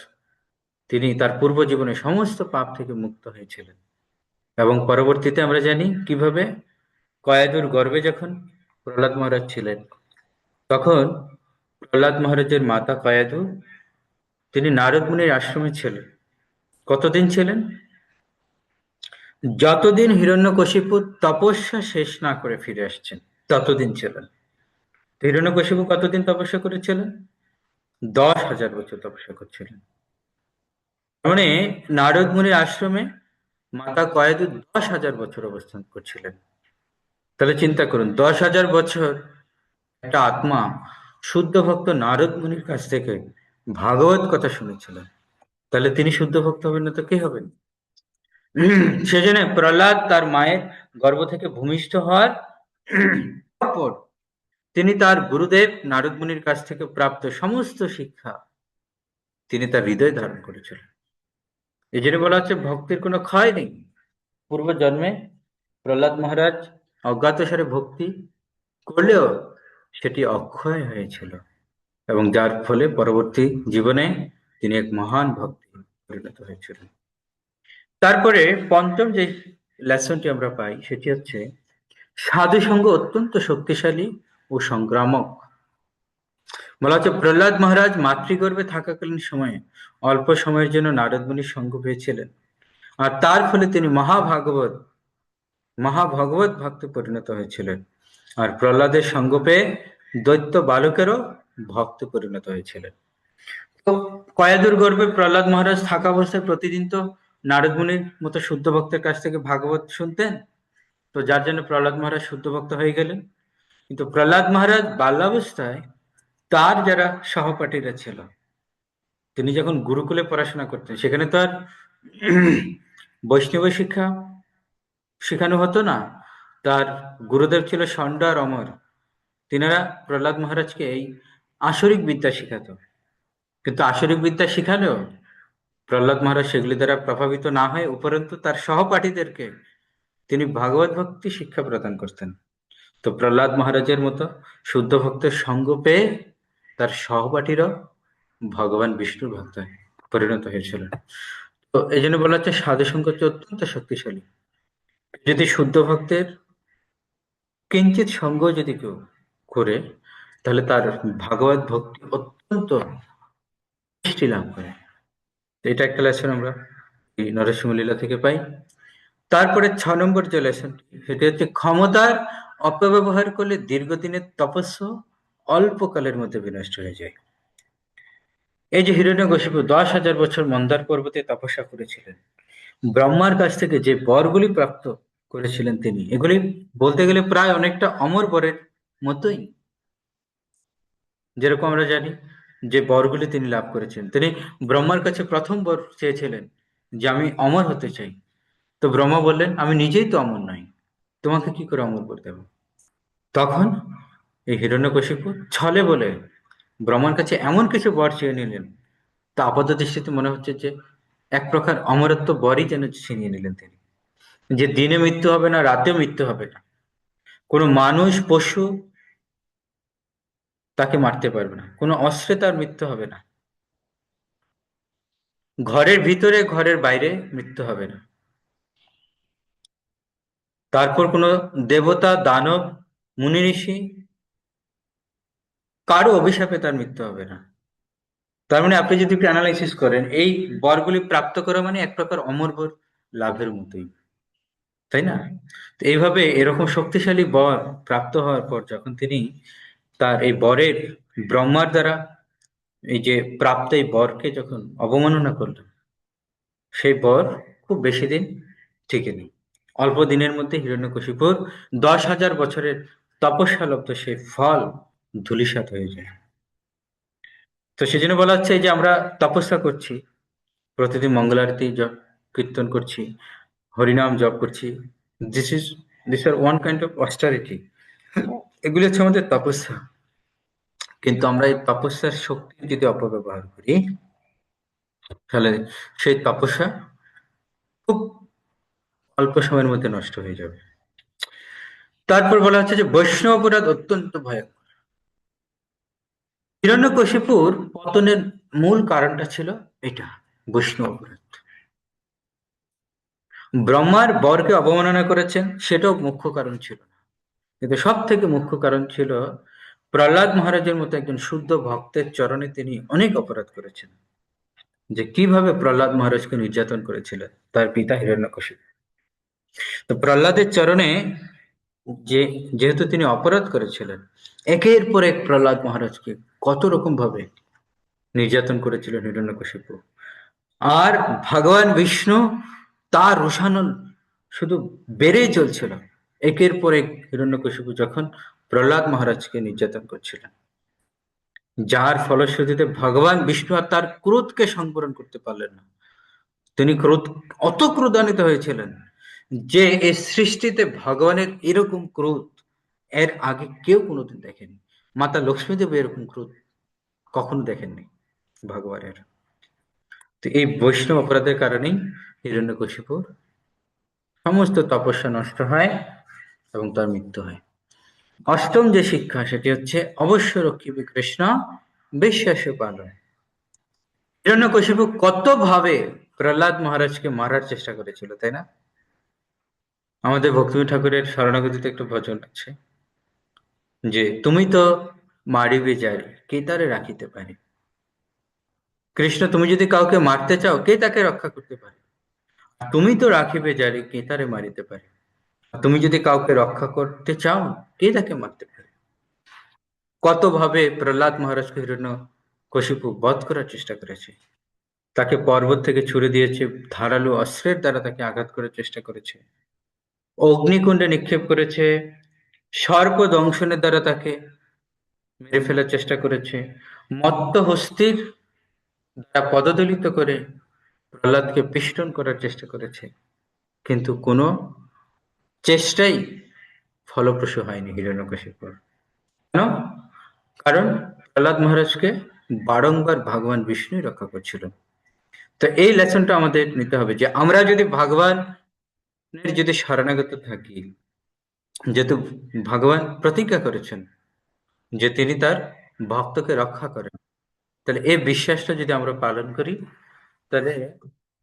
[SPEAKER 1] তিনি তার পূর্ব জীবনে সমস্ত পাপ থেকে মুক্ত হয়েছিলেন। এবং পরবর্তীতে আমরা জানি কিভাবে কয়াদুর গর্ভে যখন প্রহ্লাদ মহারাজ ছিলেন, তখন প্রহ্লাদ মহারাজের মাতা কয়াদু তিনি নারদ মুনির আশ্রমে ছিলেন। কতদিন ছিলেন? যতদিন হিরণ্যকশিপু তপস্যা শেষ না করে ফিরে আসছেন ততদিন ছিলেন। হিরণ্যকশিপু কতদিন তপস্যা করেছিলেন? 10,000 বছর তপস্যা করছিলেন। মানে নারদ মুনির আশ্রমে মাতা কয়াদু 10,000 বছর অবস্থান করছিলেন। তাহলে চিন্তা করুন, 10,000 বছর একটা আত্মা শুদ্ধ ভক্ত নারদ মুনির কাছ থেকে ভাগবত কথা শুনেছিলেন। তাহলে তিনি শুদ্ধ ভক্ত হবেন না তো কে হবেন? সেজন্য প্রহ্লাদ তার মায়ের গর্ভ থেকে ভূমিষ্ঠ হওয়ার পর তিনি তার গুরুদেব নারদ মুনির কাছ থেকে প্রাপ্ত সমস্ত শিক্ষা তিনি তার হৃদয়ে ধারণ করেছিলেন। এই জন্য বলা হচ্ছে ভক্তির কোনো ক্ষয় নেই। পূর্ব জন্মে প্রহ্লাদ মহারাজ অজ্ঞাতসারে ভক্তি করলেও সেটি অক্ষয় হয়েছিল, এবং যার ফলে পরবর্তী জীবনে তিনি এক মহান ভক্তি পরিণত হয়েছিলেন। তারপরে পঞ্চম যে লেসনটি আমরা পাই সেটি হচ্ছে সাধু সঙ্গ অত্যন্ত শক্তিশালী ও সংক্রামক। বলা হচ্ছে প্রহ্লাদ মহারাজ মাতৃগর্ভে থাকাকালীন সময়ে অল্প সময়ের জন্য নারদ মুনির সঙ্গ পেয়েছিলেন, আর তার ফলে তিনি মহাভগবত ভক্তে পরিণত হয়েছিলেন। আর প্রহ্লাদের সঙ্গ পেয়ে দৈত্য বালকেরও ভক্তে পরিণত হয়েছিলেন। তো কয়াদুর গর্ভে প্রহ্লাদ মহারাজ থাকা অবস্থায় প্রতিদিন তো নারদ মুনির মতো শুদ্ধ ভক্তের কাছ থেকে ভাগবত শুনতেন। তো যার জন্য প্রহ্লাদ মহারাজ শুদ্ধ ভক্ত হয়ে গেলেন। কিন্তু প্রহ্লাদ মহারাজ বাল্যাবস্থায় তার যারা সহপাঠীরা ছিল তিনি যখন গুরুকুলে পড়াশোনা করতেন সেখানে তো আর বৈষ্ণব শিক্ষা শেখানো হতো না। তার গুরুদেব ছিল ষণ্ড আর অমর। তিনারা প্রহ্লাদ মহারাজকে এই আসরিক বিদ্যা শিখাতো। কিন্তু আসরিক বিদ্যা শিখালেও প্রহ্লাদ মহারাজ সেগুলি দ্বারা প্রভাবিত না হয়ে উপরন্তু তার সহপাঠীদেরকে তিনি ভাগবত ভক্তি শিক্ষা প্রদান করতেন। তো প্রহ্লাদ মহারাজের মতো শুদ্ধ ভক্তের সঙ্গ পেয়ে তার সহপাঠীরাও ভগবান বিষ্ণুর ভক্ত পরিণত হয়েছিল। তো এই জন্য বলা হচ্ছে সাধু সঙ্গ হচ্ছে অত্যন্ত শক্তিশালী। যদি শুদ্ধ ভক্তের কিঞ্চিত সঙ্গ যদি কেউ করে, তাহলে তার ভাগবত ভক্তি অত্যন্ত পুষ্টি লাভ করে। তো এটা একটা লেসন আমরা এই নরসিংহ লীলা থেকে পাই। তারপরে 6 নম্বর যে লেসন, সেটি হচ্ছে ক্ষমতার অপব্যবহার করলে দীর্ঘদিনের তপস্যা অল্পকালের মধ্যে বিনষ্ট হয়ে যায়। এই যে হিরণ্যকশিপু 10,000 বছর মন্দার পর্বতে তপস্যা করেছিলেন, ব্রহ্মার কাছ থেকে যে বরগুলি প্রাপ্ত করেছিলেন তিনি, এগুলি বলতে গেলে প্রায় অনেকটা অমর বরের মতোই। যেরকম আমরা জানি যে বরগুলি তিনি লাভ করেছেন, তিনি ব্রহ্মার কাছে প্রথম বর চেয়েছিলেন যে আমি অমর হতে চাই। তো ব্রহ্মা বললেন আমি নিজেই তো অমর নই, তোমাকে কি করে অমর করে দেব। তখন এই হিরণ্যকশিপু ছলে বলে ব্রহ্মার কাছে এমন কিছু বর চেয়ে নিলেন, তা আপাত দৃষ্টিতে মনে হচ্ছে যে এক প্রকার অমরত্ব বরই যেন ছিনিয়ে নিলেন তিনি। যে দিনে মৃত্যু হবে না, রাতেও মৃত্যু হবে না, কোনো মানুষ পশু তাকে মারতে পারবে না, কোনো অস্ত্রে তার মৃত্যু হবে না, ঘরের ভিতরে ঘরের বাইরে মৃত্যু হবে না, তারপর কোনো দেবতা দানব মুনি ঋষি কারো অভিশাপে তার মৃত্যু হবে না। তার মানে আপনি যদি একটু অ্যানালাইসিস করেন, এই বরগুলি প্রাপ্ত করা মানে এক প্রকার অমর বর লাভের মতোই, তাই না? তো এইভাবে এরকম শক্তিশালী বর প্রাপ্ত হওয়ার পর যখন তিনি তার এই বরের ব্রহ্মার দ্বারা এই যে প্রাপ্ত এই বরকে যখন অবমাননা করলেন, সেই বর খুব বেশি দিন টিকেনি। অল্প দিনের মধ্যে হিরণ্যকশিপুর 10,000 বছরের তপস্যালব্ধ সেই ফল ধূলিসাৎ হয়ে যায়। তো সেজন্য বলা হচ্ছে এই যে আমরা তপস্যা করছি, প্রতিদিন মঙ্গল আরতি জপ কীর্তন করছি, হরিনাম জপ করছি, this is this are one kind of austerity. এগুলি হচ্ছে আমাদের তপস্যা। কিন্তু আমরা এই তপস্যার শক্তি যদি অপব্যবহার করি, তাহলে সেই তপস্যা খুব অল্প সময়ের মধ্যে নষ্ট হয়ে যাবে। তারপর বলা হচ্ছে যে বৈষ্ণব অপরাধ অত্যন্ত ভয়ঙ্কর। হিরণ্যকশিপুর পতনের মূল কারণটা ছিল এটা, বৈষ্ণব অপরাধ। ব্রহ্মার বরকে অবমাননা করেছেন সেটাও মুখ্য কারণ ছিল না, কিন্তু সব থেকে মুখ্য কারণ ছিল প্রহ্লাদ মহারাজের মতো একজন শুদ্ধ ভক্তের চরণে তিনি অনেক অপরাধ করেছেন। যে কিভাবে প্রহ্লাদ মহারাজকে নির্যাতন করেছিলেন তার পিতা হিরণ্যকশিপু। তো প্রহ্লাদের চরণে যে যেহেতু তিনি অপরাধ করেছিলেন, একের পর এক প্রহ্লাদ মহারাজকে কত রকম ভাবে নির্যাতন করেছিলেন হিরণ্যকশিপু। আর ভগবান বিষ্ণু তার রোষানল শুধু বেড়েই চলছিল। একের পর এক হিরণ্যকশিপু যখন প্রহ্লাদ মহারাজকে নির্যাতন করছিলেন, যার ফলশ্রুতিতে ভগবান বিষ্ণু আর তার ক্রোধকে সংবরণ করতে পারলেন না। তিনি অত ক্রোধান্বিত হয়েছিলেন যে এই সৃষ্টিতে ভগবানের এরকম ক্রোধ এর আগে কেউ কোনোদিন দেখেনি। মাতা লক্ষ্মী দেবী এরকম ক্রোধ কখনো দেখেননি ভগবানের। তো এই বৈষ্ণব অপরাধের কারণেই হিরণ্যকশিপুর সমস্ত তপস্যা নষ্ট হয় এবং তার মৃত্যু হয়। অষ্টম যে শিক্ষা সেটি হচ্ছে অবশ্য রক্ষিবে কৃষ্ণ বিশ্বাস পালন। হিরণ্যকশিপু কত ভাবে প্রহ্লাদ মহারাজকে মারার চেষ্টা করেছিল, তাই না? আমাদের ভক্তিবিনোদ ঠাকুরের শরণাগতিতে একটা ভজন আছে যে তুমি তো মারিবে যারে কে তারে রাখিতে পারে। কৃষ্ণ, তুমি যদি কাউকে মারতে চাও কে তাকে রক্ষা করতে পারে? তুমি তো রাখিবে যারে কে তারে মারিতে পারে। তুমি যদি কাউকে রক্ষা করতে চাও কে তাকে মারতে পারে। কত ভাবে প্রহ্লাদ মহারাজকে হিরণ্য কশিপু বধ করার চেষ্টা করেছে, তাকে পর্বত থেকে ছুড়ে দিয়েছে, ধারালো অস্ত্রের দ্বারা তাকে আঘাত করার চেষ্টা করেছে, অগ্নিকুণ্ডে নিক্ষেপ করেছে, সর্প দংশনের দ্বারা তাকে মেরে ফেলার চেষ্টা করেছে, মত্ত হস্তির তারা পদদলিত করে প্রহ্লাদকে পিষ্টন করার চেষ্টা করেছে, কিন্তু কোনো চেষ্টাই ফলপ্রসূ হয়নি হিরণ্যকশিপুর। কেন? কারণ প্রহ্লাদ মহারাজকে বারংবার ভগবান বিষ্ণু রক্ষা করছিল। তো এই লেসনটা আমাদের নিতে হবে যে আমরা যদি ভগবানের যদি শরণাগত থাকি, যেহেতু ভগবান প্রতিজ্ঞা করেছেন যে তিনি তার ভক্তকে রক্ষা করেন, তাহলে এই বিশ্বাসটা যদি আমরা পালন করি, তাহলে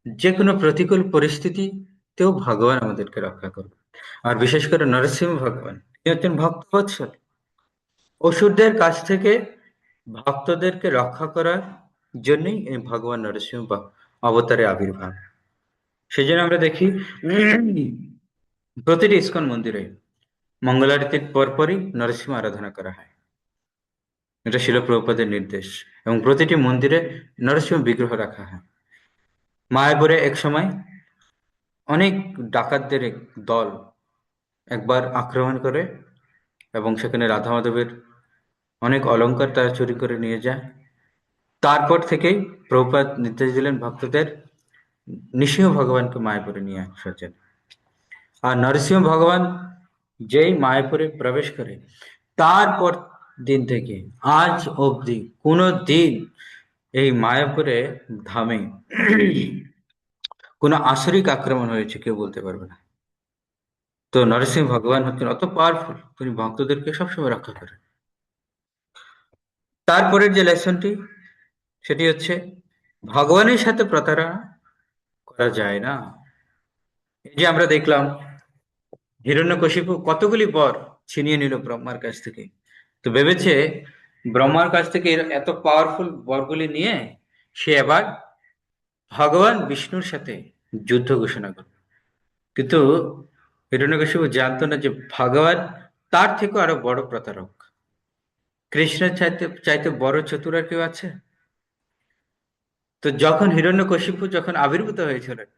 [SPEAKER 1] যে কোনো প্রতিকূল পরিস্থিতিতেও ভগবান আমাদেরকে রক্ষা করবে। আর বিশেষ করে নরসিংহ ভগবান, তিনি হচ্ছেন ভক্তবৎসল। অসুরদের কাছ থেকে ভক্তদেরকে রক্ষা করার জন্যই এই ভগবান নরসিংহ অবতারে আবির্ভাব। সেই জন্য আমরা দেখি প্রতিটি ইস্কন মন্দিরে মঙ্গলারতির পরপরই নরসিংহ আরাধনা করা হয়। এটা শিল প্রভুপাদের নির্দেশ। এবং প্রতিটি মন্দিরে নরসিংহ বিগ্রহ রাখা হয়। মায়াপুরে এক সময় অনেক ডাকাতদের এক দল একবার আক্রমণ করে এবং সেখানে রাধা মাধবের অনেক অলংকার তারা চুরি করে নিয়ে যায়। তারপর থেকেই প্রভুপাদ নির্দেশ দিলেন ভক্তদের নৃসিংহ ভগবানকে মায়াপুরে নিয়ে আসার জন্য। আর নরসিংহ ভগবান যেই মায়াপুরে প্রবেশ করে, তারপর দিন থেকে আজ অবধি কোনো দিন এই মায়াপুরে ধামে কোনো আসরিক আক্রমণ হয়েছে কেউ বলতে পারবে না। তো নরসিংহ ভগবান হচ্ছেন অত পাওয়ারফুল, তিনি ভক্তদেরকে সবসময় রক্ষা করেন। তারপরের যে লেসনটি, সেটি হচ্ছে ভগবানের সাথে প্রতারণা করা যায় না। এই যে আমরা দেখলাম হিরণ্যকশিপু কতগুলি বর ছিনিয়ে নিল ব্রহ্মার কাছ থেকে। তো ভেবেছে ব্রহ্মার কাছ থেকে এত পাওয়ারফুল বরগুলি নিয়ে সে এবার ভগবান বিষ্ণুর সাথে যুদ্ধ ঘোষণা করবে। কিন্তু হিরণ্যকশিপু জানতো না যে ভগবান তার থেকেও আরো বড় প্রতারক। কৃষ্ণের চাইতে চাইতে বড় চতুর আর কেউ আছে? তো যখন হিরণ্যকশিপু যখন আবির্ভূত হয়েছিলেন,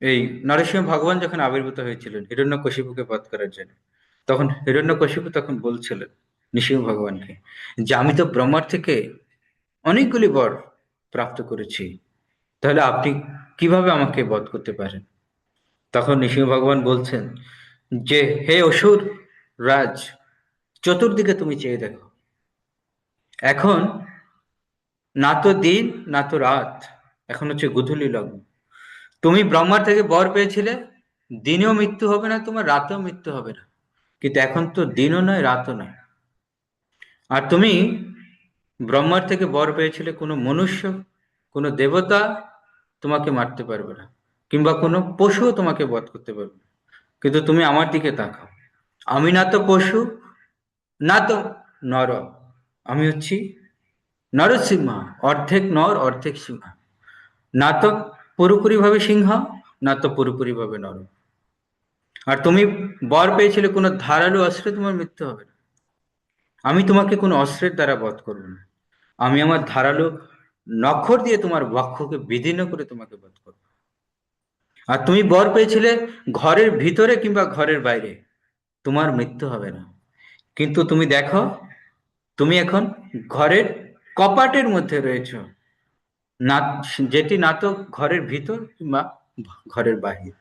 [SPEAKER 1] এই নরসিংহ ভগবান যখন আবির্ভূত হয়েছিলেন হিরণ্যকশিপুকে বধ করার জন্য, তখন হিরণ্যকশিপু তখন বলছিলেন নৃসিংহ ভগবানকে যে আমি তো ব্রহ্মার থেকে অনেকগুলি বর প্রাপ্ত করেছি, তাহলে আপনি কিভাবে আমাকে বধ করতে পারেন? তখন নৃসিংহ ভগবান বলছেন যে হে অসুর রাজ, চতুর্দিকে তুমি চেয়ে দেখো, এখন না তো দিন না তো রাত, এখন হচ্ছে গোধূলি লগ্ন। তুমি ব্রহ্মার থেকে বর পেয়েছিলে, দিনেও মৃত্যু হবে না তোমার, রাতেও মৃত্যু হবে না। কিন্তু এখন তো দিনও নয় রাতও নয়। আর তুমি ব্রহ্মার থেকে বর পেয়েছিলে, কোনো মনুষ্য কোনো দেবতা তোমাকে মারতে পারবে না, কিংবা কোনো পশুও তোমাকে বধ করতে পারবে না। কিন্তু তুমি আমার দিকে তাকাও, আমি না তো পশু না তো নর, আমি হচ্ছি নরসিংহ, অর্ধেক নর অর্ধেক সিংহ। না তো পুরোপুরি ভাবে সিংহ, না তো পুরোপুরি ভাবে নর। আর তুমি বর পেয়েছিলে কোনো ধারালো অস্ত্রে তোমার মৃত্যু হবে না। আমি তোমাকে কোনো অস্ত্রের দ্বারা বধ করবো না, আমি আমার ধারালো নখর দিয়ে তোমার বক্ষকে বিদীর্ণ করে তোমাকে বধ করবো। আর তুমি বর পেয়েছিলে ঘরের ভিতরে কিংবা ঘরের বাইরে, তোমার মৃত্যু হবে না। কিন্তু তুমি দেখো, তুমি এখন ঘরের কপাটের মধ্যে রয়েছো, না যেটি না তো ঘরের ভিতর কিংবা ঘরের বাহির।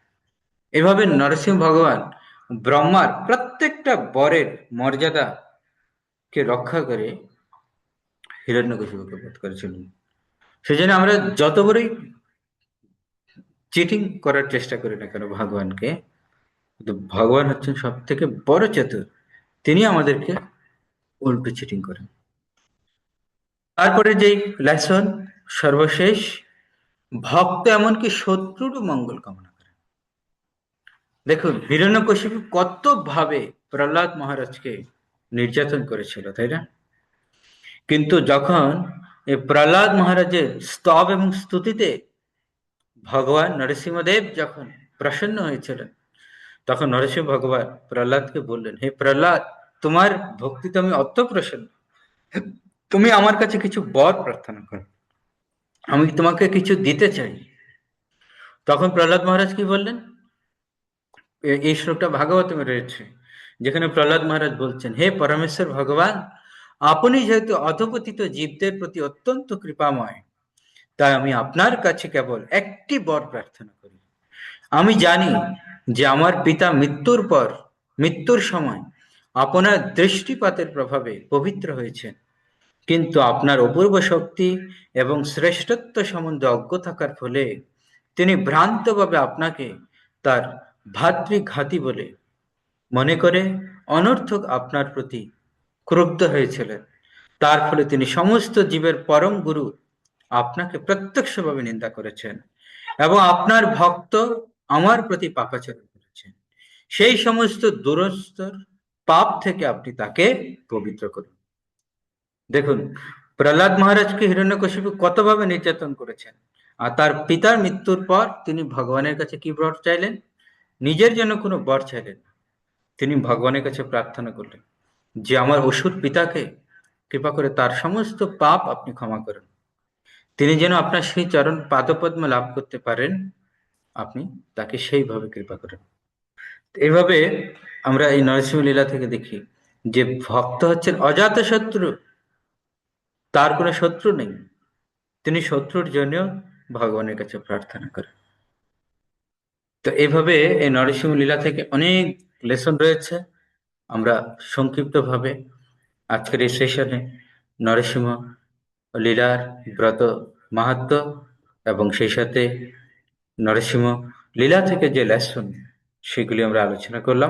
[SPEAKER 1] এভাবে নরসিংহ ভগবান ব্রহ্মার প্রত্যেকটা বরের মর্যাদা কে রক্ষা করে হিরণ্যকশিপুকে বধ করেছিলেন। সেজন্য আমরা যত বড়ই চিটিং করার চেষ্টা করি না কেন ভগবানকে, কিন্তু ভগবান হচ্ছেন সব থেকে বড় চতুর, তিনি আমাদেরকে উল্টো চিটিং করেন। তারপরে যেই লেসন সর্বশেষ, ভক্ত এমনকি শত্রুরও মঙ্গল কামনা করে। দেখুন হিরণ্যকশিপু কত ভাবে প্রহ্লাদ মহারাজকে নির্যাতন করেছিল, তাই না? কিন্তু যখন এই প্রহ্লাদ মহারাজের স্তব এবং স্তুতিতে ভগবান নরসিংহদেব যখন প্রসন্ন হয়েছিলেন, তখন নরসিংহ ভগবান প্রহ্লাদকে বললেন, হে প্রহ্লাদ, তোমার ভক্তিতে আমি অত প্রসন্ন, তুমি আমার কাছে কিছু বর প্রার্থনা করো, আমি তোমাকে কিছু দিতে চাই। তখন প্রহ্লাদ মহারাজ কি বললেন? এই শ্লোকটা ভাগবতমে রয়েছে, যেখানে প্রহ্লাদ মহারাজ বলছেন, হে পরমেশ্বর ভগবান, আপনি যেহেতু অধপতিত জীবদের প্রতি অত্যন্ত কৃপাময়, তাই আমি আপনার কাছে কেবল একটি বর প্রার্থনা করি। আমি জানি যে আমার পিতা মৃত্যুর সময় আপনার দৃষ্টিপাতের প্রভাবে পবিত্র হয়েছেন, কিন্তু আপনার অপূর্ব শক্তি এবং শ্রেষ্ঠত্ব সম্বন্ধে অজ্ঞ থাকার ফলে তিনি ভ্রান্তভাবে আপনাকে তার ভাতৃঘাতী বলে মনে করে অনর্থক আপনার প্রতি ক্রুদ্ধ হয়েছিলেন। তার ফলে তিনি সমস্ত জীবের পরম গুরু আপনাকে প্রত্যক্ষভাবে নিন্দা করেছেন এবং আপনার ভক্ত আমার প্রতি পাপাচরণ করেছেন। সেই সমস্ত দুরস্তর পাপ থেকে আপনি তাকে পবিত্র করুন। দেখুন, প্রহ্লাদ মহারাজকে হিরণ্যকশিপু কতভাবে নির্যাতন করেছেন, আর তার পিতার মৃত্যুর পর তিনি ভগবানের কাছে কি বর চাইলেন? নিজের জন্য কোনো বর চাইলেন না। তিনি ভগবানের কাছে প্রার্থনা করলেন যে আমার অসুর পিতাকে কৃপা করে তার সমস্ত পাপ আপনি ক্ষমা করেন, তিনি যেন আপনার সেই চরণ পাদপদ্ম লাভ করতে পারেন, আপনি তাকে সেইভাবে কৃপা করেন। এইভাবে আমরা এই নরসিংহ লীলা থেকে দেখি যে ভক্ত হচ্ছেন অজাত শত্রু, তার কোনো শত্রু নেই, তিনি শত্রুর জন্য ভগবানের কাছে প্রার্থনা করেন। তো এইভাবে এই নরসিংহ লীলা থেকে অনেক লেসন রয়েছে। আমরা সংক্ষিপ্তভাবে আজকের এই সেশনে নরসিংহ লীলার ব্রত মাহাত্ম্য এবং সেই সাথে নরসিংহ লীলা থেকে যে লেসন সেগুলি আমরা আলোচনা করলাম।